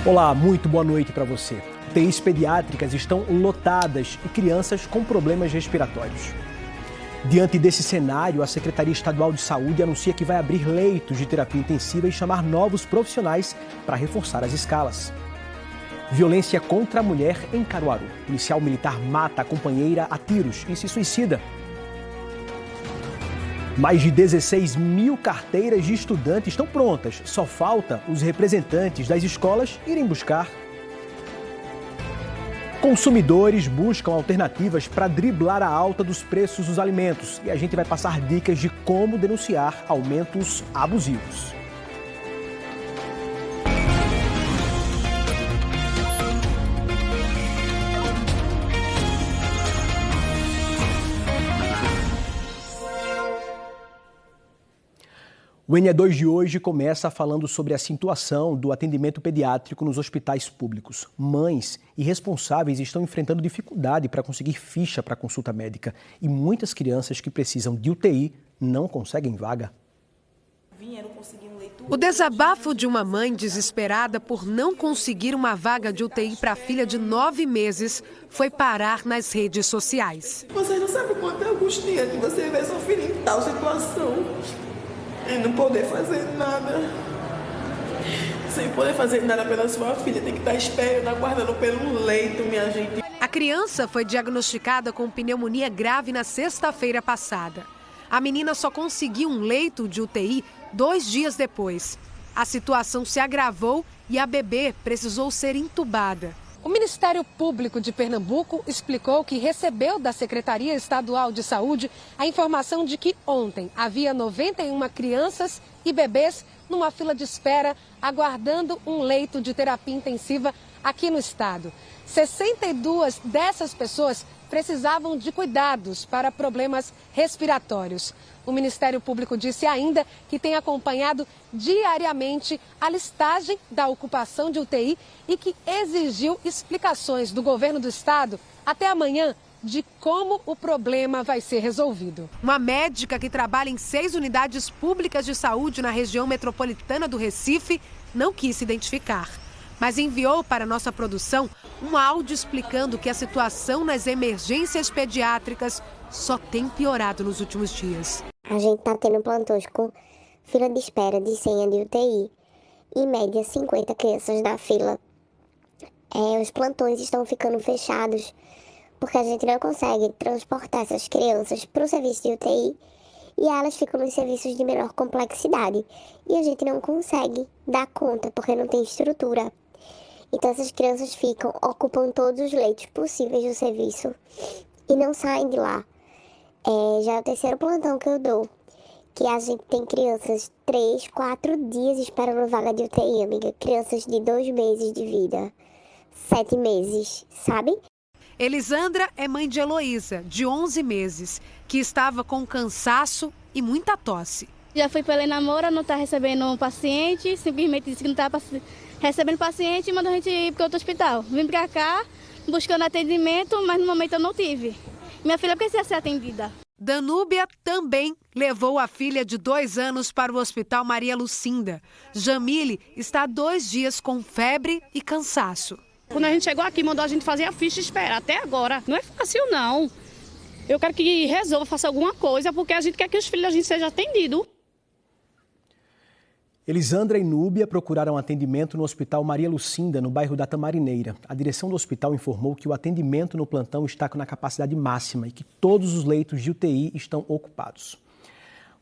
Olá, muito boa noite para você. UTIs pediátricas estão lotadas e crianças com problemas respiratórios. Diante desse cenário, a Secretaria Estadual de Saúde anuncia que vai abrir leitos de terapia intensiva e chamar novos profissionais para reforçar as escalas. Violência contra a mulher em Caruaru. Policial militar mata a companheira a tiros e se suicida. Mais de 16 mil carteiras de estudante estão prontas. Só falta os representantes das escolas irem buscar. Consumidores buscam alternativas para driblar a alta dos preços dos alimentos. E a gente vai passar dicas de como denunciar aumentos abusivos. O NE2 de hoje começa falando sobre a situação do atendimento pediátrico nos hospitais públicos. Mães e responsáveis estão enfrentando dificuldade para conseguir ficha para consulta médica e muitas crianças que precisam de UTI não conseguem vaga. O desabafo de uma mãe desesperada por não conseguir uma vaga de UTI para a filha de 9 meses foi parar nas redes sociais. Vocês não sabem o quanto é angustiante você ver sua filha em tal situação. E não poder fazer nada. Sem poder fazer nada pela sua filha, tem que estar esperando, aguardando pelo leito, minha gente. A criança foi diagnosticada com pneumonia grave na sexta-feira passada. A menina só conseguiu um leito de UTI 2 dias depois. A situação se agravou e a bebê precisou ser entubada. O Ministério Público de Pernambuco explicou que recebeu da Secretaria Estadual de Saúde a informação de que ontem havia 91 crianças e bebês numa fila de espera aguardando um leito de terapia intensiva aqui no estado. 62 dessas pessoas precisavam de cuidados para problemas respiratórios. O Ministério Público disse ainda que tem acompanhado diariamente a listagem da ocupação de UTI e que exigiu explicações do governo do estado até amanhã de como o problema vai ser resolvido. Uma médica que trabalha em 6 unidades públicas de saúde na região metropolitana do Recife não quis se identificar, mas enviou para nossa produção um áudio explicando que a situação nas emergências pediátricas só tem piorado nos últimos dias. A gente está tendo plantões com fila de espera de senha de UTI. Em média, 50 crianças na fila. Os plantões estão ficando fechados porque a gente não consegue transportar essas crianças para o serviço de UTI e elas ficam nos serviços de menor complexidade. E a gente não consegue dar conta porque não tem estrutura. Então essas crianças ocupam todos os leitos possíveis do serviço e não saem de lá. Já é o 3º plantão que eu dou, que a gente tem crianças 3, 4 dias esperando vaga de UTI, amiga. Crianças de 2 meses de vida, 7 meses, sabe? Elisandra é mãe de Heloísa, de 11 meses, que estava com cansaço e muita tosse. Já fui pela Enamora, não está recebendo um paciente, simplesmente disse que não está recebendo paciente e mandou a gente ir para outro hospital. Vim para cá buscando atendimento, mas no momento eu não tive. Minha filha precisa ser atendida. Danúbia também levou a filha de 2 anos para o Hospital Maria Lucinda. Jamile está há 2 dias com febre e cansaço. Quando a gente chegou aqui, mandou a gente fazer a ficha de espera. Até agora, não é fácil não. Eu quero que resolva, faça alguma coisa, porque a gente quer que os filhos da gente sejam atendidos. Elisandra e Núbia procuraram atendimento no Hospital Maria Lucinda, no bairro da Tamarineira. A direção do hospital informou que o atendimento no plantão está na capacidade máxima e que todos os leitos de UTI estão ocupados.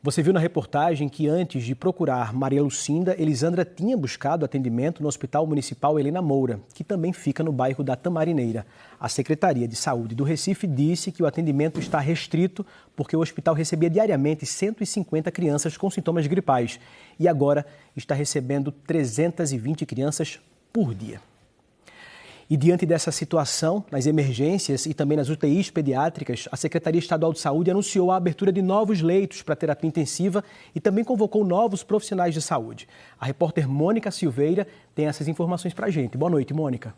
Você viu na reportagem que antes de procurar Maria Lucinda, Elisandra tinha buscado atendimento no Hospital Municipal Helena Moura, que também fica no bairro da Tamarineira. A Secretaria de Saúde do Recife disse que o atendimento está restrito porque o hospital recebia diariamente 150 crianças com sintomas gripais e agora está recebendo 320 crianças por dia. E diante dessa situação, nas emergências e também nas UTIs pediátricas, a Secretaria Estadual de Saúde anunciou a abertura de novos leitos para terapia intensiva e também convocou novos profissionais de saúde. A repórter Mônica Silveira tem essas informações para a gente. Boa noite, Mônica.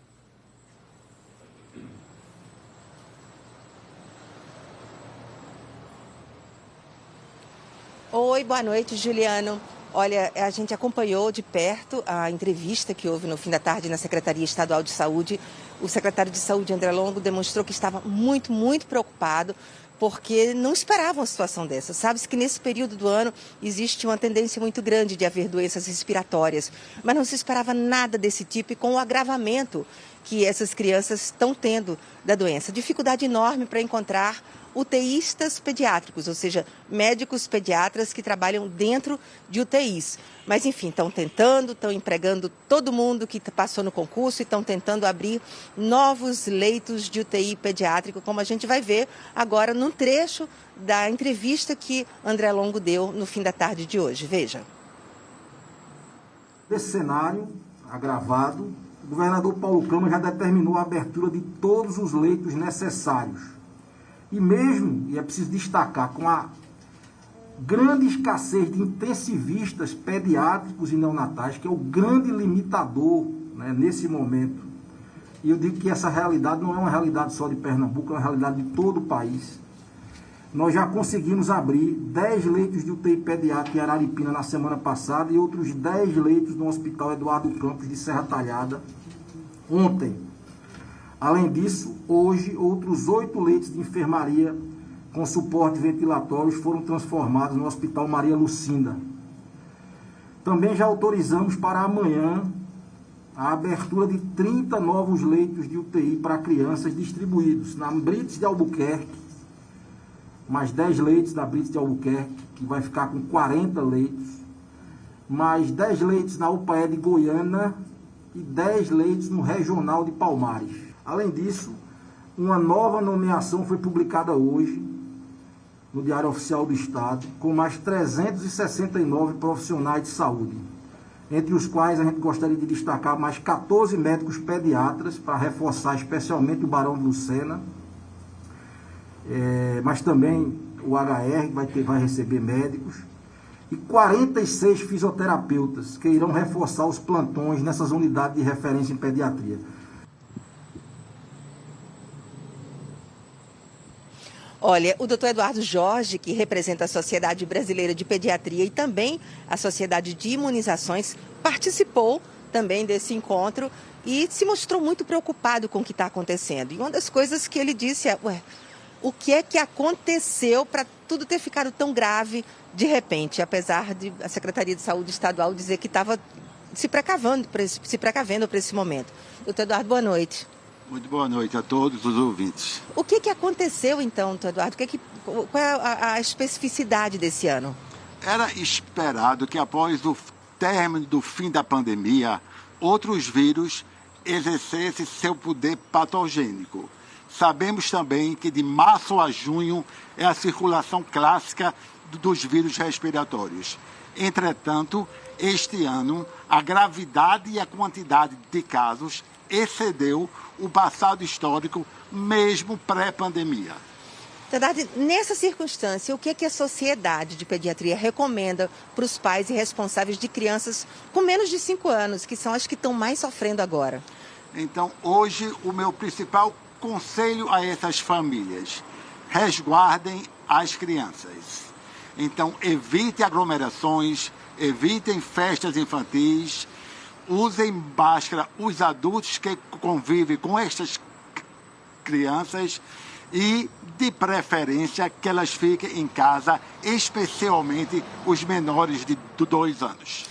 Oi, boa noite, Juliano. Olha, a gente acompanhou de perto a entrevista que houve no fim da tarde na Secretaria Estadual de Saúde. O secretário de Saúde, André Longo, demonstrou que estava muito, muito preocupado, porque não esperavam uma situação dessa. Sabe-se que nesse período do ano existe uma tendência muito grande de haver doenças respiratórias, mas não se esperava nada desse tipo e com o agravamento que essas crianças estão tendo da doença. Dificuldade enorme para encontrar UTIstas pediátricos, ou seja, médicos pediatras que trabalham dentro de UTIs. Mas, enfim, estão tentando, estão empregando todo mundo que passou no concurso e estão tentando abrir novos leitos de UTI pediátrico, como a gente vai ver agora num trecho da entrevista que André Longo deu no fim da tarde de hoje. Veja. Esse cenário agravado, o governador Paulo Câmara já determinou a abertura de todos os leitos necessários. E mesmo, e é preciso destacar, com a grande escassez de intensivistas pediátricos e neonatais, que é o grande limitador, né, nesse momento. E eu digo que essa realidade não é uma realidade só de Pernambuco, é uma realidade de todo o país. Nós já conseguimos abrir 10 leitos de UTI pediátrica em Araripina na semana passada e outros 10 leitos no Hospital Eduardo Campos de Serra Talhada ontem. Além disso, hoje, outros 8 leitos de enfermaria com suporte ventilatórios foram transformados no Hospital Maria Lucinda. Também já autorizamos para amanhã a abertura de 30 novos leitos de UTI para crianças distribuídos na Brits de Albuquerque, mais 10 leitos da Brits de Albuquerque, que vai ficar com 40 leitos, mais 10 leitos na UPAE de Goiânia e 10 leitos no Regional de Palmares. Além disso, uma nova nomeação foi publicada hoje no Diário Oficial do Estado, com mais 369 profissionais de saúde, entre os quais a gente gostaria de destacar mais 14 médicos pediatras, para reforçar especialmente o Barão de Lucena, mas também o HR vai receber médicos, e 46 fisioterapeutas que irão reforçar os plantões nessas unidades de referência em pediatria. Olha, o doutor Eduardo Jorge, que representa a Sociedade Brasileira de Pediatria e também a Sociedade de Imunizações, participou também desse encontro e se mostrou muito preocupado com o que está acontecendo. E uma das coisas que ele disse é, o que é que aconteceu para tudo ter ficado tão grave de repente, apesar de a Secretaria de Saúde Estadual dizer que estava se precavendo para esse momento. Doutor Eduardo, boa noite. Muito boa noite a todos os ouvintes. O que aconteceu então, doutor Eduardo? Qual é a especificidade desse ano? Era esperado que após o término do fim da pandemia, outros vírus exercessem seu poder patogênico. Sabemos também que de março a junho é a circulação clássica dos vírus respiratórios. Entretanto, este ano, a gravidade e a quantidade de casos excedeu o passado histórico, mesmo pré-pandemia. Verdade, nessa circunstância, o que a Sociedade de Pediatria recomenda para os pais e responsáveis de crianças com menos de 5 anos, que são as que estão mais sofrendo agora? Então, hoje, o meu principal conselho a essas famílias: resguardem as crianças. Então, evite aglomerações, evitem festas infantis, usem máscara os adultos que convivem com estas crianças e, de preferência, que elas fiquem em casa, especialmente os menores de 2 anos.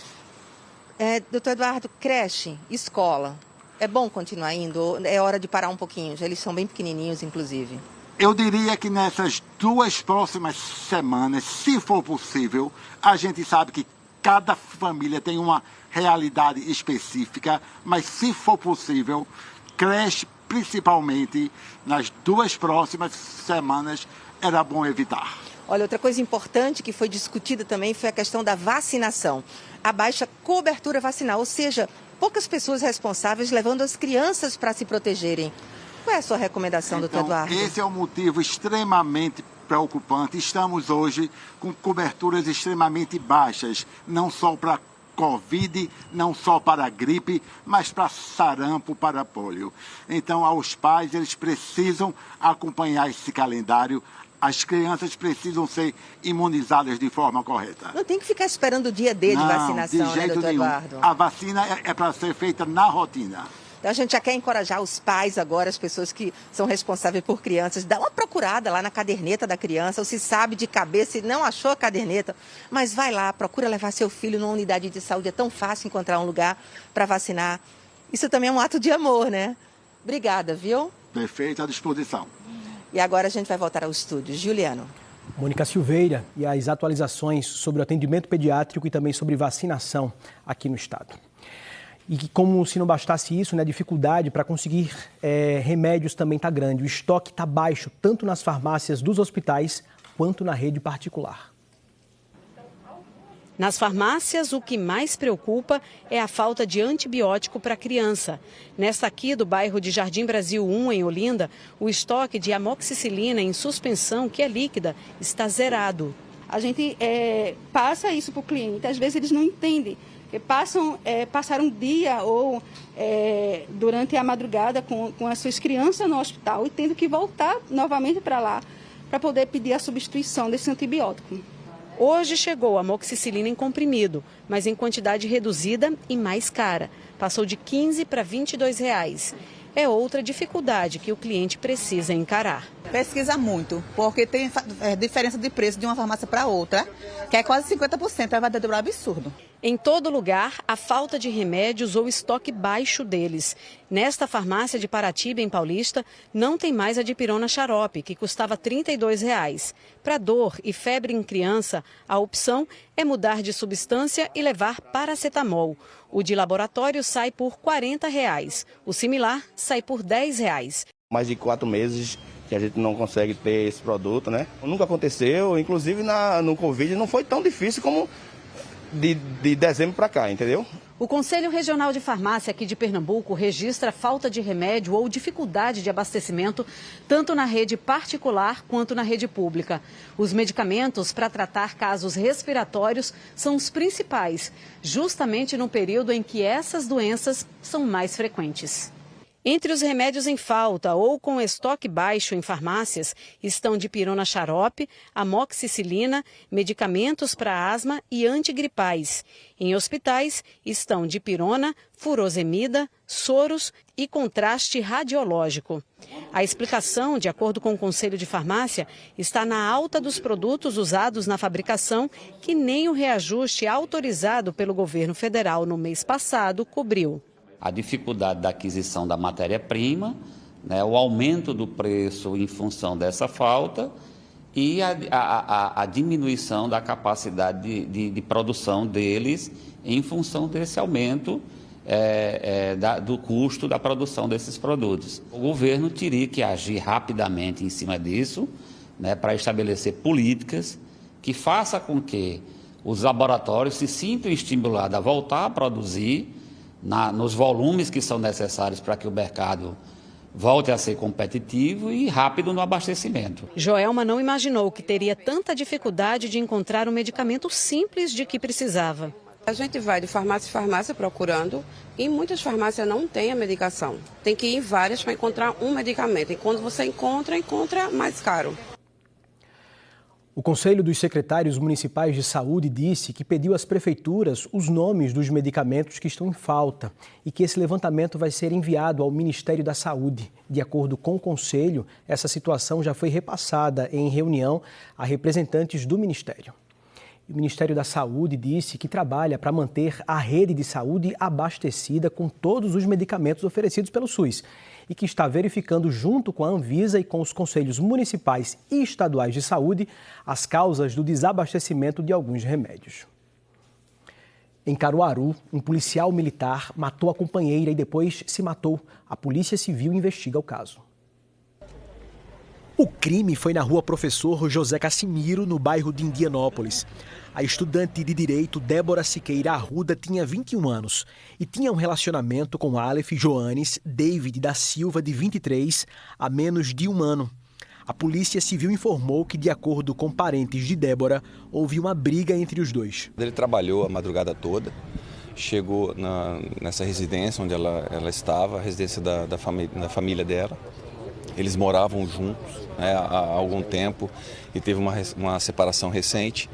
Doutor Eduardo, creche, escola, é bom continuar indo? É hora de parar um pouquinho? Eles são bem pequenininhos, inclusive. Eu diria que nessas 2 próximas semanas, se for possível, a gente sabe que cada família tem uma realidade específica, mas se for possível, creche, principalmente nas 2 próximas semanas, era bom evitar. Olha, outra coisa importante que foi discutida também foi a questão da vacinação. A baixa cobertura vacinal, ou seja, poucas pessoas responsáveis levando as crianças para se protegerem. Qual é a sua recomendação, doutor Eduardo? Esse é um motivo extremamente preocupante. Estamos hoje com coberturas extremamente baixas, não só para Covid, não só para a gripe, mas para sarampo, para pólio. Então, aos pais, eles precisam acompanhar esse calendário, As crianças precisam ser imunizadas de forma correta. Não tem que ficar esperando o dia D de vacinação, de jeito doutor nenhum. Eduardo? A vacina é para ser feita na rotina. Então a gente já quer encorajar os pais agora, as pessoas que são responsáveis por crianças, dá uma procurada lá na caderneta da criança, ou se sabe de cabeça, se não achou a caderneta, mas vai lá, procura levar seu filho numa unidade de saúde, é tão fácil encontrar um lugar para vacinar. Isso também é um ato de amor, né? Obrigada, viu? Perfeito, à disposição. E agora a gente vai voltar ao estúdio. Juliano. Mônica Silveira e as atualizações sobre o atendimento pediátrico e também sobre vacinação aqui no estado. E que, como se não bastasse isso, né, a dificuldade para conseguir remédios também está grande. O estoque está baixo, tanto nas farmácias dos hospitais quanto na rede particular. Nas farmácias, o que mais preocupa é a falta de antibiótico para criança. Nesta aqui do bairro de Jardim Brasil 1, em Olinda, o estoque de amoxicilina em suspensão, que é líquida, está zerado. A gente passa isso para o cliente, às vezes eles não entendem. Passaram um dia ou durante a madrugada com as suas crianças no hospital e tendo que voltar novamente para lá para poder pedir a substituição desse antibiótico. Hoje chegou a amoxicilina em comprimido, mas em quantidade reduzida e mais cara. Passou de R$ 15 para R$ 22. É outra dificuldade que o cliente precisa encarar. Pesquisa muito, porque tem diferença de preço de uma farmácia para outra, que é quase 50%, é um verdadeiro absurdo. Em todo lugar, a falta de remédios ou estoque baixo deles. Nesta farmácia de Paratiba, em Paulista, não tem mais a dipirona xarope, que custava R$ 32. Para dor e febre em criança, a opção é mudar de substância e levar paracetamol. O de laboratório sai por R$ 40. O similar sai por R$ 10. Mais de 4 meses que a gente não consegue ter esse produto, né? Nunca aconteceu, inclusive no Covid não foi tão difícil como de dezembro para cá, entendeu? O Conselho Regional de Farmácia aqui de Pernambuco registra falta de remédio ou dificuldade de abastecimento tanto na rede particular quanto na rede pública. Os medicamentos para tratar casos respiratórios são os principais, justamente no período em que essas doenças são mais frequentes. Entre os remédios em falta ou com estoque baixo em farmácias estão dipirona xarope, amoxicilina, medicamentos para asma e antigripais. Em hospitais estão dipirona, furosemida, soros e contraste radiológico. A explicação, de acordo com o Conselho de Farmácia, está na alta dos produtos usados na fabricação, que nem o reajuste autorizado pelo governo federal no mês passado cobriu. A dificuldade da aquisição da matéria-prima, né, o aumento do preço em função dessa falta e a diminuição da capacidade de produção deles em função desse aumento do custo da produção desses produtos. O governo teria que agir rapidamente em cima disso, né, para estabelecer políticas que façam com que os laboratórios se sintam estimulados a voltar a produzir nos volumes que são necessários para que o mercado volte a ser competitivo e rápido no abastecimento. Joelma não imaginou que teria tanta dificuldade de encontrar um medicamento simples de que precisava. A gente vai de farmácia em farmácia procurando e muitas farmácias não têm a medicação. Tem que ir em várias para encontrar um medicamento e quando você encontra mais caro. O Conselho dos Secretários Municipais de Saúde disse que pediu às prefeituras os nomes dos medicamentos que estão em falta e que esse levantamento vai ser enviado ao Ministério da Saúde. De acordo com o Conselho, essa situação já foi repassada em reunião a representantes do Ministério. O Ministério da Saúde disse que trabalha para manter a rede de saúde abastecida com todos os medicamentos oferecidos pelo SUS e que está verificando junto com a Anvisa e com os conselhos municipais e estaduais de saúde as causas do desabastecimento de alguns remédios. Em Caruaru, um policial militar matou a companheira e depois se matou. A Polícia Civil investiga o caso. O crime foi na rua Professor José Cassimiro, no bairro de Indianópolis. A estudante de Direito Débora Siqueira Arruda tinha 21 anos e tinha um relacionamento com Aleph Joanes David da Silva, de 23, há menos de um ano. A Polícia Civil informou que, de acordo com parentes de Débora, houve uma briga entre os dois. Ele trabalhou a madrugada toda, chegou nessa residência onde ela estava, a residência da família dela. Eles moravam juntos, né, há algum tempo e teve uma separação recente.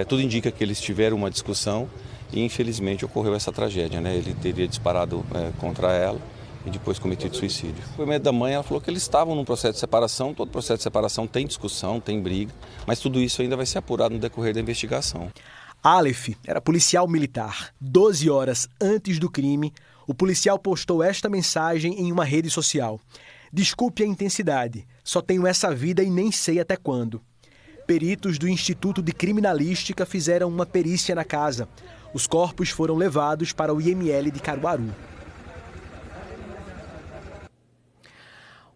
Tudo indica que eles tiveram uma discussão e infelizmente ocorreu essa tragédia, né? Ele teria disparado contra ela e depois cometido suicídio. O depoimento da mãe, ela falou que eles estavam num processo de separação. Todo processo de separação tem discussão, tem briga, mas tudo isso ainda vai ser apurado no decorrer da investigação. Aleph era policial militar. 12 horas antes do crime, o policial postou esta mensagem em uma rede social: "Desculpe a intensidade, só tenho essa vida e nem sei até quando." Peritos do Instituto de Criminalística fizeram uma perícia na casa. Os corpos foram levados para o IML de Caruaru.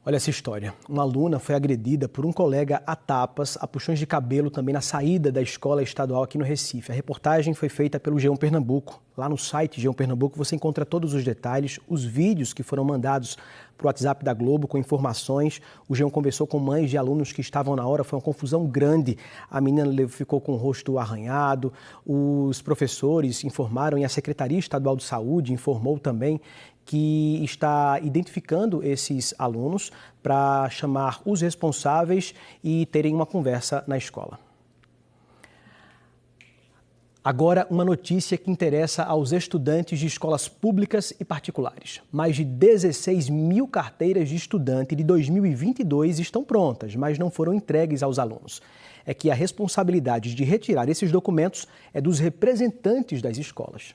Olha essa história. Uma aluna foi agredida por um colega a tapas, a puxões de cabelo, também na saída da escola estadual aqui no Recife. A reportagem foi feita pelo G1 Pernambuco. Lá no site G1 Pernambuco você encontra todos os detalhes, os vídeos que foram mandados para o WhatsApp da Globo com informações. O G1 conversou com mães de alunos que estavam na hora, foi uma confusão grande. A menina ficou com o rosto arranhado, os professores informaram e a Secretaria Estadual de Saúde informou também que está identificando esses alunos para chamar os responsáveis e terem uma conversa na escola. Agora, uma notícia que interessa aos estudantes de escolas públicas e particulares. Mais de 16 mil carteiras de estudante de 2022 estão prontas, mas não foram entregues aos alunos. É que a responsabilidade de retirar esses documentos é dos representantes das escolas.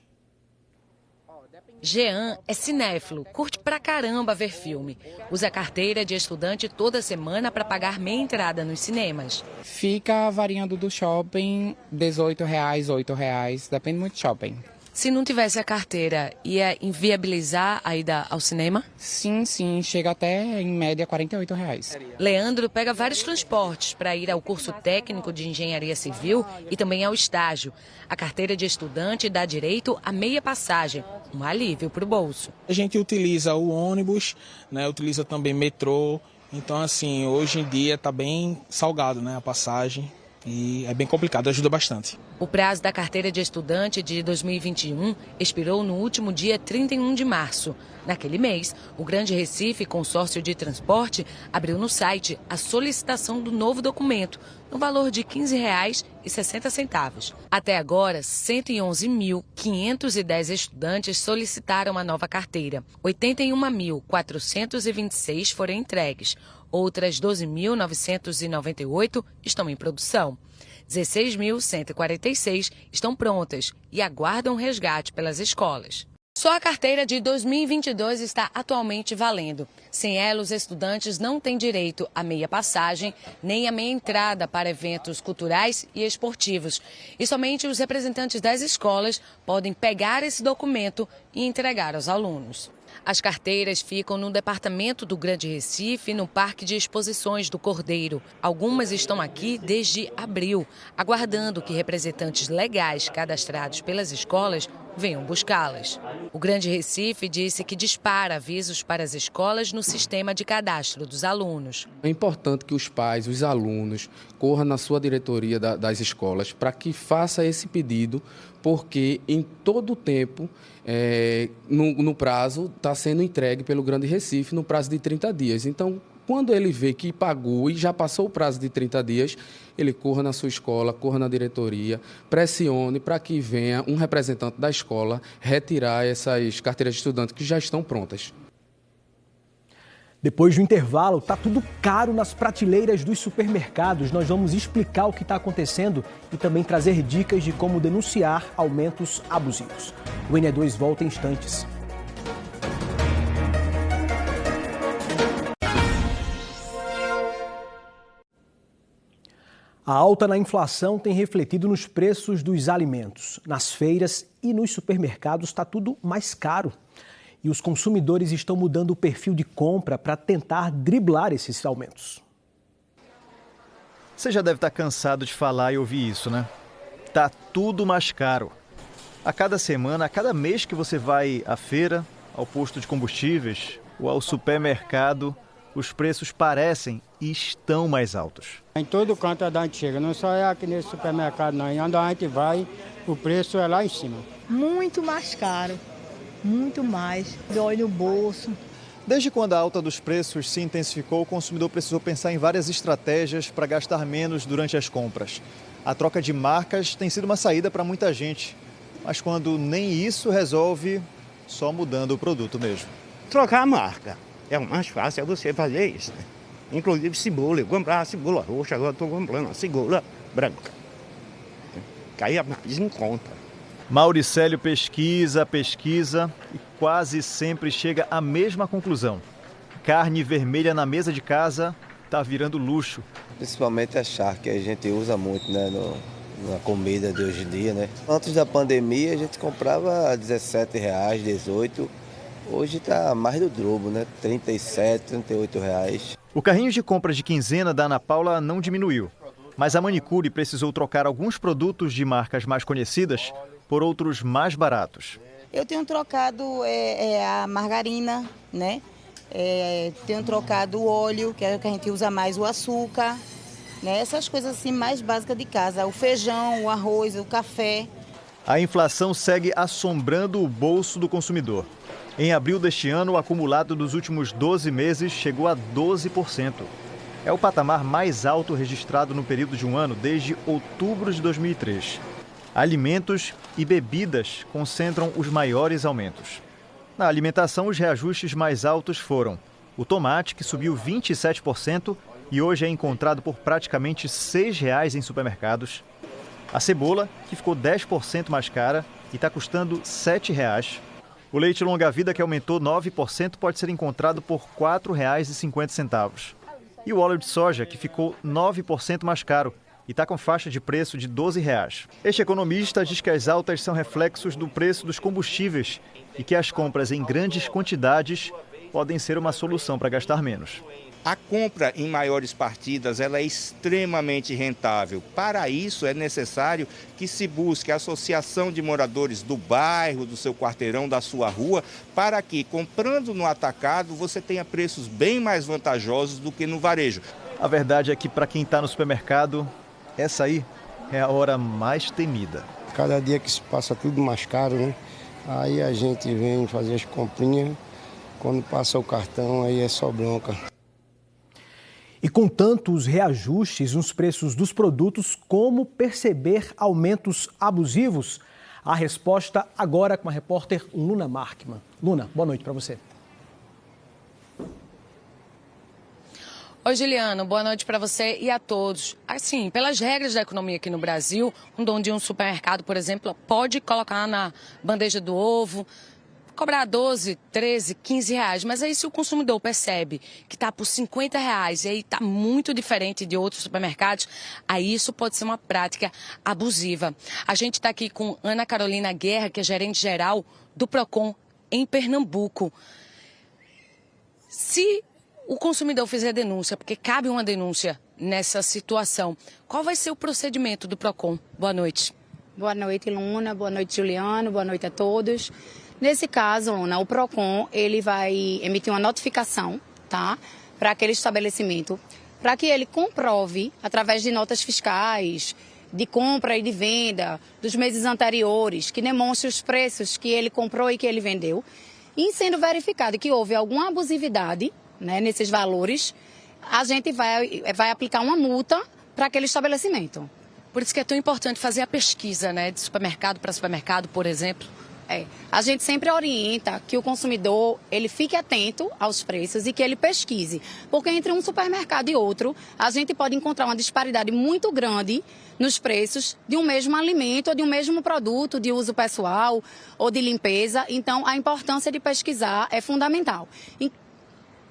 Jean é cinéfilo, curte pra caramba ver filme. Usa carteira de estudante toda semana para pagar meia entrada nos cinemas. Fica variando do shopping, R$18, R$8, depende muito do shopping. Se não tivesse a carteira, ia inviabilizar a ida ao cinema? Sim, chega até, em média, R$48. Leandro pega vários transportes para ir ao curso técnico de engenharia civil e também ao estágio. A carteira de estudante dá direito a meia passagem, um alívio para o bolso. A gente utiliza o ônibus, né, utiliza também metrô, então assim, hoje em dia está bem salgado, né, a passagem. E é bem complicado, ajuda bastante. O prazo da carteira de estudante de 2021 expirou no último dia 31 de março. Naquele mês, o Grande Recife Consórcio de Transporte abriu no site a solicitação do novo documento, no valor de R$ 15,60. Até agora, 111.510 estudantes solicitaram a nova carteira. 81.426 foram entregues. Outras 12.998 estão em produção. 16.146 estão prontas e aguardam resgate pelas escolas. Só a carteira de 2022 está atualmente valendo. Sem ela, os estudantes não têm direito à meia passagem, nem à meia entrada para eventos culturais e esportivos. E somente os representantes das escolas podem pegar esse documento e entregar aos alunos. As carteiras ficam no departamento do Grande Recife, no Parque de Exposições do Cordeiro. Algumas estão aqui desde abril, aguardando que representantes legais cadastrados pelas escolas venham buscá-las. O Grande Recife disse que dispara avisos para as escolas no sistema de cadastro dos alunos. É importante que os pais, os alunos, corram na sua diretoria das escolas para que faça esse pedido, porque em todo o tempo, no prazo, está sendo entregue pelo Grande Recife no prazo de 30 dias. Então, quando ele vê que pagou e já passou o prazo de 30 dias, ele corra na sua escola, corra na diretoria, pressione para que venha um representante da escola retirar essas carteiras de estudante que já estão prontas. Depois do intervalo, está tudo caro nas prateleiras dos supermercados. Nós vamos explicar o que está acontecendo e também trazer dicas de como denunciar aumentos abusivos. O NE2 volta em instantes. A alta na inflação tem refletido nos preços dos alimentos. Nas feiras e nos supermercados está tudo mais caro. E os consumidores estão mudando o perfil de compra para tentar driblar esses aumentos. Você já deve estar cansado de falar e ouvir isso, né? Tá tudo mais caro. A cada semana, a cada mês que você vai à feira, ao posto de combustíveis ou ao supermercado, os preços parecem e estão mais altos. Em todo canto a gente chega, não só é aqui nesse supermercado não. E onde a gente vai, o preço é lá em cima. Muito mais caro, muito mais. Dói no bolso. Desde quando a alta dos preços se intensificou, o consumidor precisou pensar em várias estratégias para gastar menos durante as compras. A troca de marcas tem sido uma saída para muita gente, mas quando nem isso resolve, só mudando o produto mesmo. Trocar a marca. É o mais fácil, é você fazer isso, né? Inclusive cebola, eu comprava a cebola roxa, agora estou comprando a cebola branca. Cai mais em conta. Mauricélio pesquisa e quase sempre chega à mesma conclusão. Carne vermelha na mesa de casa está virando luxo. Principalmente a charque, que a gente usa muito, né, na comida de hoje em dia, né? Antes da pandemia a gente comprava R$17, R$18. Hoje está mais do dobro, né? R$37, R$38. O carrinho de compras de quinzena da Ana Paula não diminuiu. Mas a manicure precisou trocar alguns produtos de marcas mais conhecidas por outros mais baratos. Eu tenho trocado a margarina, né? Tenho trocado o óleo, que é o que a gente usa mais, o açúcar, né? Essas coisas assim mais básicas de casa, o feijão, o arroz, o café. A inflação segue assombrando o bolso do consumidor. Em abril deste ano, o acumulado dos últimos 12 meses chegou a 12%. É o patamar mais alto registrado no período de um ano desde outubro de 2003. Alimentos e bebidas concentram os maiores aumentos. Na alimentação, os reajustes mais altos foram o tomate, que subiu 27% e hoje é encontrado por praticamente R$ 6,00 em supermercados. A cebola, que ficou 10% mais cara e está custando R$ 7,00. O leite longa-vida, que aumentou 9%, pode ser encontrado por R$ 4,50. E o óleo de soja, que ficou 9% mais caro e está com faixa de preço de R$ 12,00. Este economista diz que as altas são reflexos do preço dos combustíveis e que as compras em grandes quantidades podem ser uma solução para gastar menos. A compra em maiores partidas ela é extremamente rentável. Para isso é necessário que se busque a associação de moradores do bairro, do seu quarteirão, da sua rua, para que, comprando no atacado, você tenha preços bem mais vantajosos do que no varejo. A verdade é que para quem está no supermercado, essa aí é a hora mais temida. Cada dia que se passa tudo mais caro, né? Aí a gente vem fazer as comprinhas, quando passa o cartão aí é só bronca. E com tantos reajustes nos preços dos produtos, como perceber aumentos abusivos? A resposta agora com a repórter Luna Markman. Luna, boa noite para você. Oi, Juliano, boa noite para você e a todos. Assim, pelas regras da economia aqui no Brasil, um dono de um supermercado, por exemplo, pode colocar na bandeja do ovo, cobrar 12, 13, 15 reais, mas aí se o consumidor percebe que está por 50 reais e aí está muito diferente de outros supermercados, aí isso pode ser uma prática abusiva. A gente está aqui com Ana Carolina Guerra, que é gerente geral do Procon em Pernambuco. Se o consumidor fizer denúncia, porque cabe uma denúncia nessa situação, qual vai ser o procedimento do Procon? Boa noite. Boa noite, Luna. Boa noite, Juliano. Boa noite a todos. Nesse caso, Luna, o Procon ele vai emitir uma notificação, tá, para aquele estabelecimento, para que ele comprove, através de notas fiscais, de compra e de venda dos meses anteriores, que demonstre os preços que ele comprou e que ele vendeu, e sendo verificado que houve alguma abusividade, né, nesses valores, a gente vai aplicar uma multa para aquele estabelecimento. Por isso que é tão importante fazer a pesquisa, né, de supermercado para supermercado, por exemplo. A gente sempre orienta que o consumidor ele fique atento aos preços e que ele pesquise, porque entre um supermercado e outro, a gente pode encontrar uma disparidade muito grande nos preços de um mesmo alimento ou de um mesmo produto de uso pessoal ou de limpeza. Então, a importância de pesquisar é fundamental.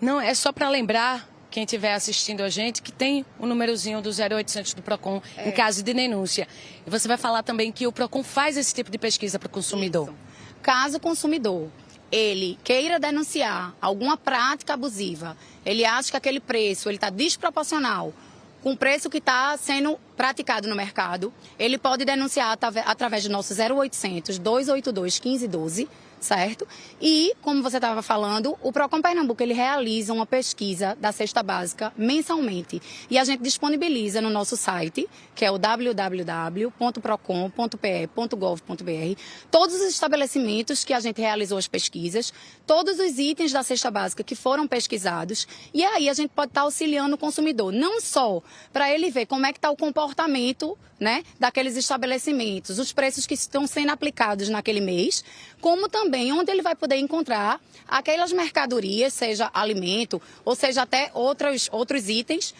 Não, é só para lembrar quem estiver assistindo a gente, que tem o númerozinho do 0800 do Procon em caso de denúncia. E você vai falar também que o Procon faz esse tipo de pesquisa para o consumidor. Isso. Caso o consumidor ele queira denunciar alguma prática abusiva, ele acha que aquele preço está desproporcional com o preço que está sendo praticado no mercado, ele pode denunciar através do nosso 0800 282 1512, certo? E, como você estava falando, o Procon Pernambuco, ele realiza uma pesquisa da cesta básica mensalmente. E a gente disponibiliza no nosso site, que é o www.procon.pe.gov.br, todos os estabelecimentos que a gente realizou as pesquisas, todos os itens da cesta básica que foram pesquisados, e aí a gente pode estar auxiliando o consumidor, não só para ele ver como é que está o comportamento, né, daqueles estabelecimentos, os preços que estão sendo aplicados naquele mês, como também onde ele vai poder encontrar aquelas mercadorias, seja alimento, ou seja até outros itens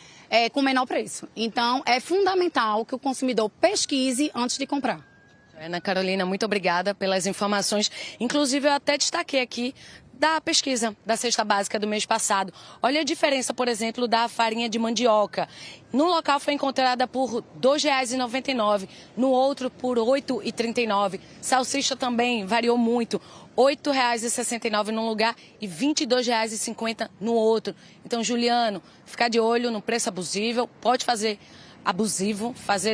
com menor preço. Então, é fundamental que o consumidor pesquise antes de comprar. Ana Carolina, muito obrigada pelas informações. Inclusive, eu até destaquei aqui da pesquisa da cesta básica do mês passado. Olha a diferença, por exemplo, da farinha de mandioca. No local foi encontrada por R$ 2,99, no outro por R$ 8,39. Salsicha também variou muito, R$ 8,69 num lugar e R$ 22,50 no outro. Então, Juliano, ficar de olho no preço abusivo, pode fazer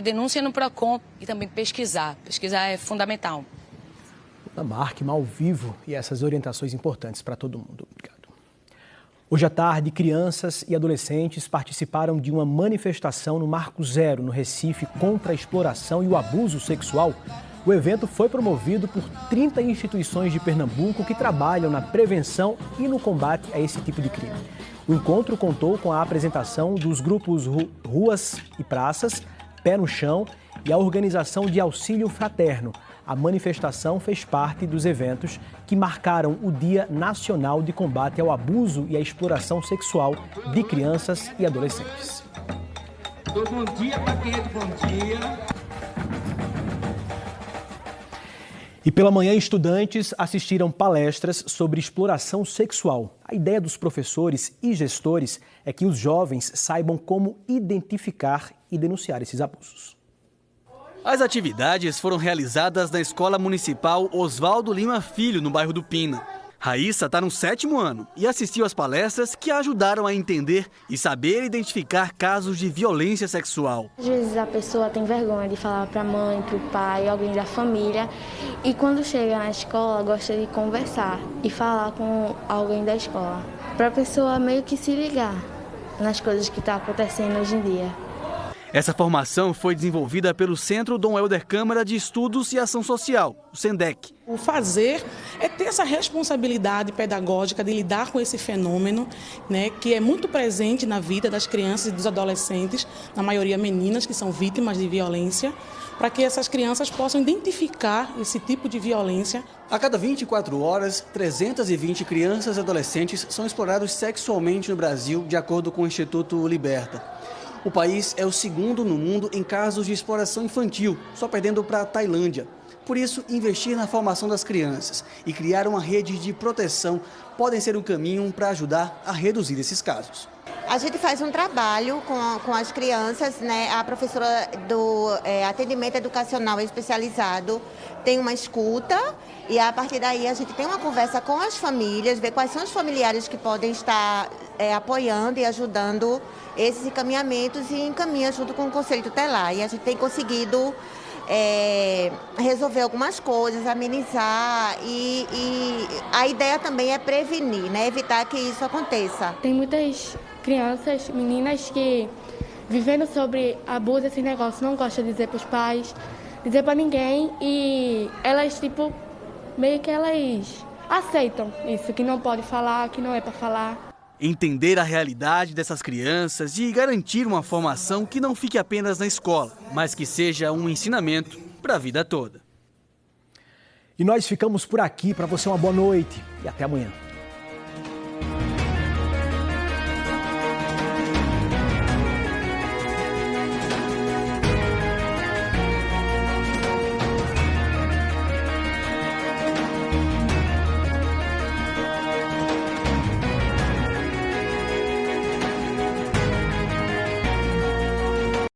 denúncia no Procon e também pesquisar. Pesquisar é fundamental. Marque ao vivo e essas orientações importantes para todo mundo. Obrigado. Hoje à tarde, crianças e adolescentes participaram de uma manifestação no Marco Zero, no Recife, contra a exploração e o abuso sexual. O evento foi promovido por 30 instituições de Pernambuco que trabalham na prevenção e no combate a esse tipo de crime. O encontro contou com a apresentação dos grupos Ruas e Praças, Pé no Chão e a organização de Auxílio Fraterno. A manifestação fez parte dos eventos que marcaram o Dia Nacional de Combate ao Abuso e à Exploração Sexual de Crianças e Adolescentes. Bom dia, Paquete, bom dia. E pela manhã, estudantes assistiram palestras sobre exploração sexual. A ideia dos professores e gestores é que os jovens saibam como identificar e denunciar esses abusos. As atividades foram realizadas na Escola Municipal Oswaldo Lima Filho, no bairro do Pina. Raíssa está no 7º ano e assistiu às palestras que a ajudaram a entender e saber identificar casos de violência sexual. Às vezes a pessoa tem vergonha de falar para a mãe, para o pai, alguém da família, e quando chega na escola gosta de conversar e falar com alguém da escola, para a pessoa meio que se ligar nas coisas que estão acontecendo hoje em dia. Essa formação foi desenvolvida pelo Centro Dom Helder Câmara de Estudos e Ação Social, o SENDEC. O fazer é ter essa responsabilidade pedagógica de lidar com esse fenômeno, né, que é muito presente na vida das crianças e dos adolescentes, na maioria meninas que são vítimas de violência, para que essas crianças possam identificar esse tipo de violência. A cada 24 horas, 320 crianças e adolescentes são explorados sexualmente no Brasil, de acordo com o Instituto Liberta. O país é o 2º no mundo em casos de exploração infantil, só perdendo para a Tailândia. Por isso, investir na formação das crianças e criar uma rede de proteção podem ser um caminho para ajudar a reduzir esses casos. A gente faz um trabalho com as crianças, né? A professora do atendimento educacional especializado tem uma escuta e a partir daí a gente tem uma conversa com as famílias, ver quais são os familiares que podem estar apoiando e ajudando esses encaminhamentos e encaminha junto com o Conselho Tutelar. E a gente tem conseguido resolver algumas coisas, amenizar e a ideia também é prevenir, né? Evitar que isso aconteça. Tem muitas crianças, meninas que vivendo sobre abuso, esse negócio, não gostam de dizer para os pais, dizer para ninguém e elas meio que elas aceitam isso, que não pode falar, que não é para falar. Entender a realidade dessas crianças e garantir uma formação que não fique apenas na escola, mas que seja um ensinamento para a vida toda. E nós ficamos por aqui. Para você uma boa noite e até amanhã.